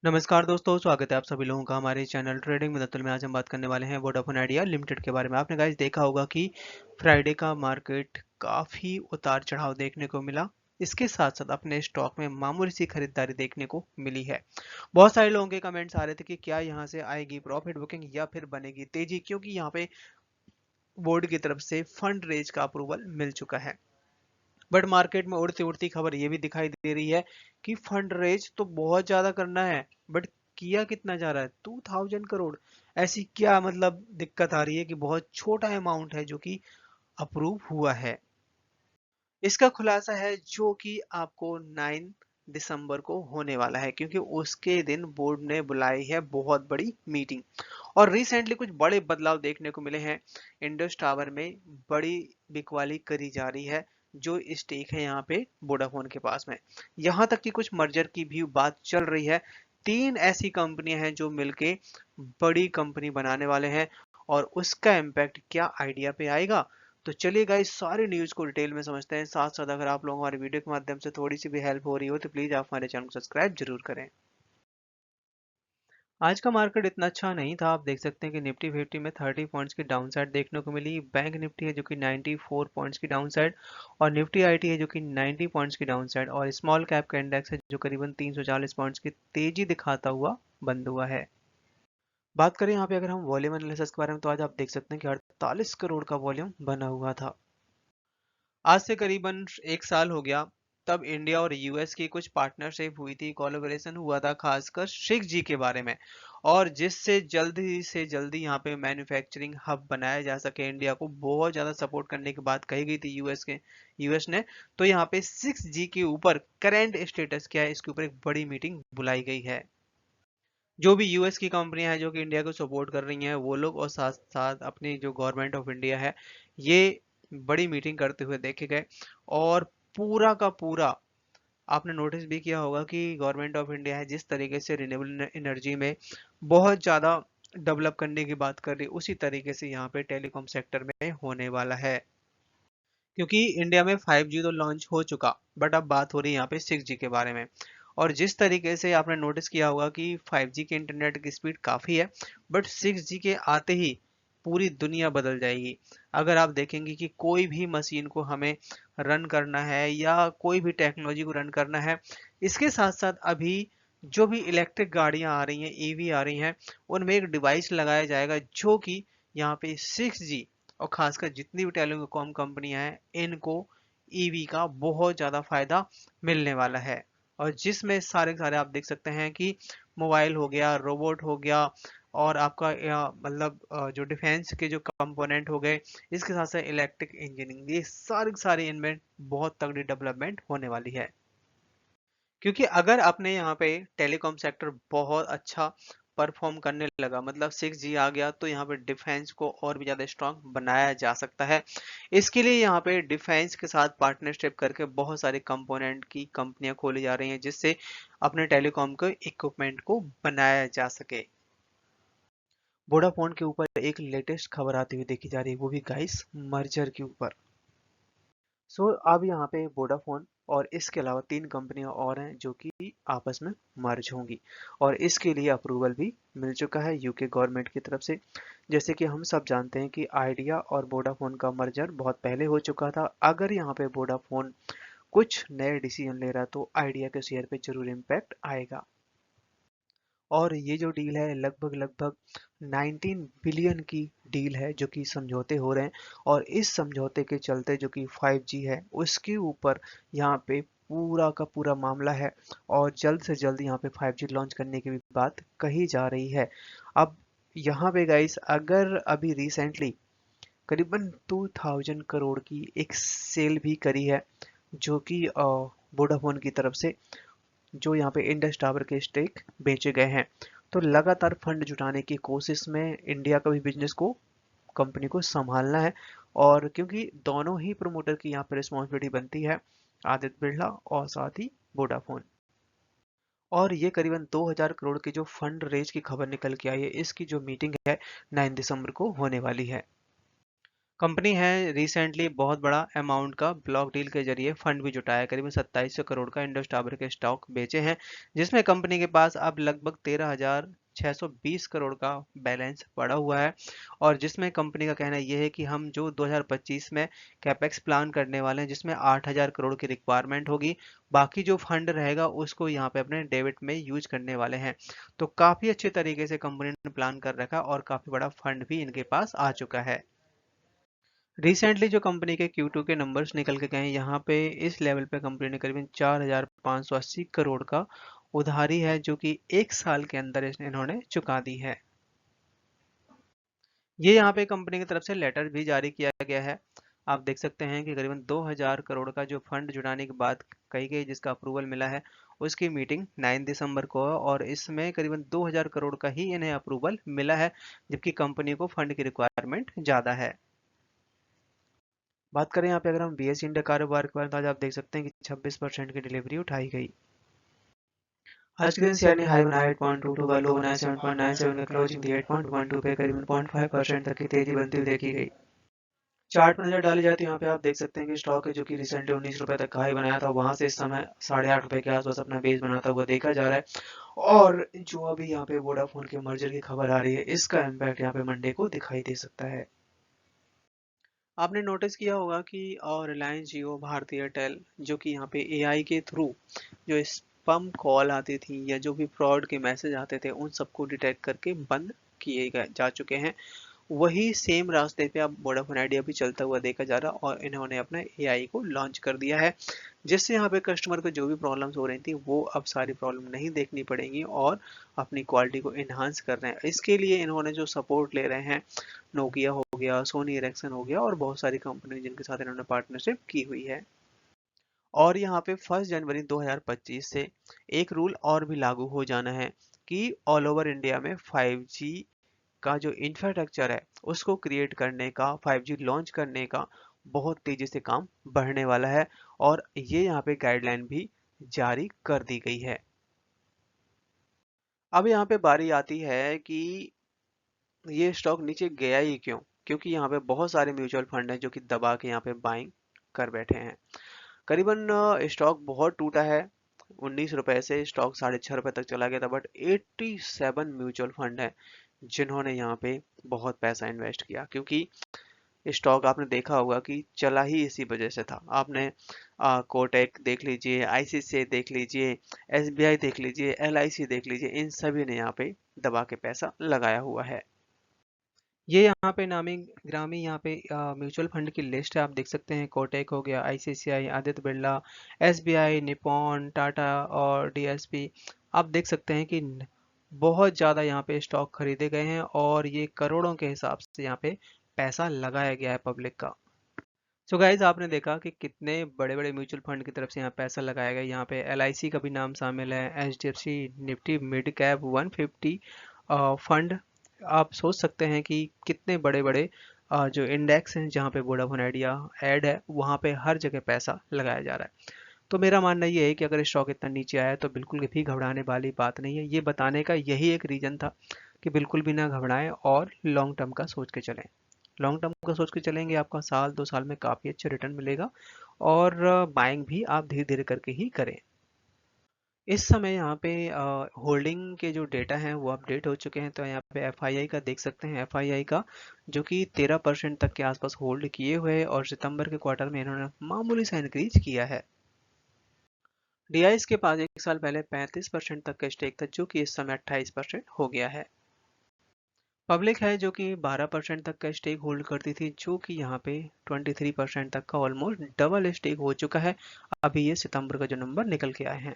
नमस्कार दोस्तों, स्वागत है आप सभी लोगों का हमारे चैनल ट्रेडिंग में दत्तल में। आज हम बात करने वाले हैं वोडाफोन आइडिया लिमिटेड के बारे में। आपने गाइस देखा होगा कि फ्राइडे का मार्केट काफ़ी उतार चढ़ाव देखने को मिला। इसके साथ साथ अपने स्टॉक में मामूली सी खरीदारी देखने को मिली है। बहुत सारे लोगों के कमेंट्स आ रहे थे कि क्या यहाँ से आएगी प्रॉफिट बुकिंग या फिर बनेगी तेजी, क्योंकि यहाँ पे बोर्ड की तरफ से फंड रेज का अप्रूवल मिल चुका है। बट मार्केट में उड़ती उड़ती खबर ये भी दिखाई दे रही है कि फंड रेज तो बहुत ज्यादा करना है, बट किया कितना जा रहा है 2000 करोड़। ऐसी क्या मतलब दिक्कत आ रही है कि बहुत छोटा अमाउंट है जो कि अप्रूव हुआ है। इसका खुलासा है जो कि आपको 9 दिसंबर को होने वाला है, क्योंकि उसके दिन बोर्ड ने बुलाई है बहुत बड़ी मीटिंग। और रिसेंटली कुछ बड़े बदलाव देखने को मिले हैं। इंडस टावर में बड़ी बिकवाली करी जा रही है। जो स्टेक है यहाँ पे वोडाफोन के पास में, यहाँ तक कि कुछ मर्जर की भी बात चल रही है। 3 ऐसी कंपनियां हैं जो मिलके बड़ी कंपनी बनाने वाले हैं, और उसका इम्पैक्ट क्या आइडिया पे आएगा। तो चलिए गाइस, सारी न्यूज़ को डिटेल में समझते हैं। साथ साथ अगर आप लोग हमारे वीडियो के माध्यम से थोड़ी सी भी हेल्प हो रही हो तो प्लीज़ आप हमारे चैनल को सब्सक्राइब जरूर करें। आज का मार्केट इतना अच्छा नहीं था। आप देख सकते हैं कि निफ्टी 50 में 30 पॉइंट्स की डाउन साइड देखने को मिली। बैंक निफ्टी है जो कि 94 पॉइंट्स की डाउन साइड, और निफ्टी आईटी है जो कि 90 पॉइंट्स की डाउन साइड, और स्मॉल कैप का इंडेक्स है जो करीबन 340 पॉइंट्स की तेजी दिखाता हुआ बंद हुआ है। बात करें यहाँ पे अगर हम वॉल्यूम एनालिसिस के बारे में, तो आज आप देख सकते हैं कि 48 करोड़ का वॉल्यूम बना हुआ था। आज से करीबन 1 साल हो गया, तब इंडिया और यूएस की कुछ पार्टनरशिप हुई थी, कोलैबोरेशन हुआ था खासकर 6G के बारे में, और जिससे जल्दी से जल्दी यहाँ पे मैन्युफैक्चरिंग हब बनाया जा सके। इंडिया को बहुत ज़्यादा सपोर्ट करने की बात कही गई थी यूएस ने। तो यहाँ पे 6G के ऊपर करेंट स्टेटस क्या है, इसके ऊपर एक बड़ी मीटिंग बुलाई गई है। जो भी यूएस की कंपनियां हैं जो कि इंडिया को सपोर्ट कर रही हैं, वो लोग और साथ साथ अपनी जो गवर्नमेंट ऑफ इंडिया है, ये बड़ी मीटिंग करते हुए देखे गए। और पूरा का पूरा आपने नोटिस भी किया होगा कि गवर्नमेंट ऑफ इंडिया है जिस तरीके से रिन्यूएबल एनर्जी में बहुत ज़्यादा डेवलप करने की बात कर रही है, उसी तरीके से यहाँ पे टेलीकॉम सेक्टर में होने वाला है। क्योंकि इंडिया में 5G तो लॉन्च हो चुका, बट अब बात हो रही है यहाँ पे 6G के बारे में। और जिस तरीके से आपने नोटिस किया होगा कि 5G के इंटरनेट की स्पीड काफ़ी है, बट 6G के आते ही पूरी दुनिया बदल जाएगी। अगर आप देखेंगे कि कोई भी मशीन को हमें रन करना है या कोई भी टेक्नोलॉजी को रन करना है, इसके साथ साथ अभी जो भी इलेक्ट्रिक गाड़ियां आ रही हैं, ईवी आ रही हैं, उनमें एक डिवाइस लगाया जाएगा जो कि यहाँ पे 6G, और खासकर जितनी भी टेलीकॉम कंपनियां हैं, इनको ईवी का बहुत ज़्यादा फायदा मिलने वाला है। और जिसमें सारे के सारे आप देख सकते हैं कि मोबाइल हो गया, रोबोट हो गया, और आपका मतलब जो डिफेंस के जो कंपोनेंट हो गए, इसके साथ साथ इलेक्ट्रिक इंजीनियरिंग, ये सारे के सारे इनमें बहुत तगड़ी डेवलपमेंट होने वाली है। क्योंकि अगर अपने यहाँ पे टेलीकॉम सेक्टर बहुत अच्छा परफॉर्म करने लगा, मतलब 6G आ गया, तो यहाँ पे डिफेंस को और भी ज़्यादा स्ट्रांग बनाया जा सकता है। इसके लिए यहाँ पे डिफेंस के साथ पार्टनरशिप करके बहुत सारे कंपोनेंट की कंपनियां खोली जा रही हैं, जिससे अपने टेलीकॉम के इक्विपमेंट को बनाया जा सके। वोडाफोन के ऊपर एक लेटेस्ट खबर आती हुई देखी जा रही है, वो भी गाइस मर्जर के ऊपर। अब यहाँ पे वोडाफोन और इसके अलावा 3 कंपनियां और हैं जो कि आपस में मर्ज होंगी, और इसके लिए अप्रूवल भी मिल चुका है यूके गवर्नमेंट की तरफ से। जैसे कि हम सब जानते हैं कि आइडिया और वोडाफोन का मर्जर बहुत पहले हो चुका था। अगर यहाँ पे वोडाफोन कुछ नए डिसीजन ले रहा है तो आइडिया के शेयर पे जरूर इम्पैक्ट आएगा। और ये जो डील है लगभग लगभग 19 बिलियन की डील है जो कि समझौते हो रहे हैं, और इस समझौते के चलते जो कि 5G है उसके ऊपर यहाँ पे पूरा का पूरा मामला है, और जल्द से जल्द यहाँ पे 5G लॉन्च करने की भी बात कही जा रही है। अब यहाँ पे गाइस, अगर अभी रिसेंटली करीबन 2000 करोड़ की एक सेल भी करी है जो कि वोडाफोन की तरफ से, जो यहाँ पे इंडस टावर के स्टेक बेचे गए हैं। तो लगातार फंड जुटाने की कोशिश में इंडिया का भी बिजनेस को, कंपनी को संभालना है, और क्योंकि दोनों ही प्रमोटर की यहाँ पर रिस्पॉन्सिबिलिटी बनती है, आदित्य बिरला और साथ ही वोडाफोन। और ये करीबन 2000 करोड़ की जो फंड रेज की खबर निकल के आई है, इसकी जो मीटिंग है 9 दिसंबर को होने वाली है। कंपनी है रिसेंटली बहुत बड़ा अमाउंट का ब्लॉक डील के जरिए फंड भी जुटाया, करीबन 2700 करोड़ का इंडस टावर के स्टॉक बेचे हैं, जिसमें कंपनी के पास अब लगभग 13,620 करोड़ का बैलेंस पड़ा हुआ है। और जिसमें कंपनी का कहना यह है कि हम जो 2025 में कैपेक्स प्लान करने वाले हैं, जिसमें 8,000 करोड़ की रिक्वायरमेंट होगी, बाकी जो फंड रहेगा उसको यहाँ पे अपने डेबिट में यूज करने वाले हैं। तो काफी अच्छे तरीके से कंपनी ने प्लान कर रखा और काफी बड़ा फंड भी इनके पास आ चुका है। रिसेंटली जो कंपनी के Q2 के नंबर्स निकल के गए हैं, यहाँ पे इस लेवल पे कंपनी ने करीबन 4,580 करोड़ का उधारी है, जो कि एक साल के अंदर इन्होंने चुका दी है। ये यहाँ पे कंपनी की तरफ से लेटर भी जारी किया गया है। आप देख सकते हैं कि करीबन 2,000 करोड़ का जो फंड जुटाने की बात कही गई, जिसका अप्रूवल मिला है, उसकी मीटिंग 9 दिसंबर को है और इसमें करीबन 2,000 करोड़ का ही इन्हें अप्रूवल मिला है, जबकि कंपनी को फंड की रिक्वायरमेंट ज़्यादा है। बात करें यहाँ पे अगर हम बीएसई इंडिया कारोबार के बारे में, तो आज आप देख सकते हैं कि 26% की डिलीवरी उठाई गई। आज के दिन शेयर ने हाई बनाया 8.22 का, लो बनाया 7.97 का, क्लोजिंग थी 8.12 पे, करीबन 0.5% तक की तेजी बनती हुई देखी गई। चार्ट पर नजर डाली जाती है, यहाँ पे आप देख सकते हैं कि स्टॉक है जो कि रिसेंटली 19 रुपए तक का हाई बनाया था, वहां से इस समय 8.5 रुपए के आसपास अपना बेस बनाता हुआ देखा जा रहा है। और जो अभी यहाँ पे वोडाफोन के मर्जर की खबर आ रही है, इसका इम्पैक्ट यहाँ पे मंडे को दिखाई दे सकता है। आपने नोटिस किया होगा कि रिलायंस जियो, भारती एयरटेल, जो कि यहाँ पे एआई के थ्रू जो स्पैम कॉल आती थी या जो भी फ्रॉड के मैसेज आते थे, उन सबको डिटेक्ट करके बंद किए गए जा चुके हैं। वही सेम रास्ते पे अब वोडाफोन आइडिया भी चलता हुआ देखा जा रहा, और इन्होंने अपना एआई को लॉन्च कर दिया है, जिससे यहाँ पे कस्टमर को जो भी प्रॉब्लम्स हो रही थी, वो अब सारी प्रॉब्लम नहीं देखनी पड़ेंगी और अपनी क्वालिटी को इन्हांस कर रहे हैं। इसके लिए इन्होंने जो सपोर्ट ले रहे हैं, नोकिया हो गया, सोनी एरिक्सन हो गया और बहुत सारी कंपनी जिनके साथ इन्होंने पार्टनरशिप की हुई है। और यहाँ पे 1 जनवरी 2025 से एक रूल और भी लागू हो जाना है कि ऑल ओवर इंडिया में 5G का जो इंफ्रास्ट्रक्चर है, उसको क्रिएट करने का, 5G लॉन्च करने का बहुत तेजी से काम बढ़ने वाला है, और ये यहाँ पे गाइडलाइन भी जारी कर दी गई है। अब यहाँ पे बारी आती है कि ये स्टॉक नीचे गया ही क्यों, क्योंकि यहाँ पे बहुत सारे म्यूचुअल फंड हैं जो कि दबा के यहाँ पे बाइंग कर बैठे हैं। करीबन स्टॉक बहुत टूटा है, 19 रुपए से स्टॉक 6.5 रुपए तक चला गया था, बट 87 म्यूचुअल फंड है जिन्होंने यहाँ पे बहुत पैसा इन्वेस्ट किया, क्योंकि स्टॉक आपने देखा होगा कि चला ही इसी वजह से था। आपने कोटक देख लीजिए, आईसीआईसीआई देख लीजिए, एसबीआई देख लीजिए, एलआईसी देख लीजिए, इन सभी ने यहाँ पे दबा के पैसा लगाया हुआ है। ये यहाँ पे नामी ग्रामी यहाँ पे म्यूचुअल फंड की लिस्ट है, आप देख सकते हैं। कोटक हो गया, ICICI, Aditya Birla, SBI, Nippon, Tata और डीएसपी। आप देख सकते हैं कि बहुत ज़्यादा यहाँ पे स्टॉक खरीदे गए हैं और ये करोड़ों के हिसाब से यहाँ पे पैसा लगाया गया है पब्लिक का। सो गाइज, आपने देखा कि कितने बड़े बड़े म्यूचुअल फंड की तरफ से यहाँ पैसा लगाया गया। यहाँ पे एलआईसी का भी नाम शामिल है, HDFC Nifty mid cap 150 fund. आप सोच सकते हैं कि कितने बड़े बड़े जो इंडेक्स हैं जहाँ पे वोडाफोन आइडिया ऐड है, वहाँ पे हर जगह पैसा लगाया जा रहा है। तो मेरा मानना ये है कि अगर स्टॉक इतना नीचे आया तो बिल्कुल भी घबराने वाली बात नहीं है। ये बताने का यही एक रीजन था कि बिल्कुल भी ना घबराएं और लॉन्ग टर्म का सोच के चलें। लॉन्ग टर्म का सोच के चलेंगे, आपका साल 2 साल में काफ़ी अच्छा रिटर्न मिलेगा, और बाइंग भी आप धीरे धीरे करके ही करें। इस समय यहाँ पे होल्डिंग के जो डेटा हैं वो अपडेट हो चुके हैं। तो यहाँ पे एफआईआई का देख सकते हैं, एफआईआई का जो कि 13% तक के आसपास होल्ड किए हुए, और सितंबर के क्वार्टर में इन्होंने मामूली सा इंक्रीज किया है। डीआईएस के पास एक साल पहले 35% तक का स्टेक था, जो कि इस समय 28% हो गया है। पब्लिक है जो कि 12% तक का स्टेक होल्ड करती थी, जो कि यहाँ पे 23% तक का ऑलमोस्ट डबल स्टेक हो चुका है। अभी ये सितंबर का जो नंबर निकल के आए हैं।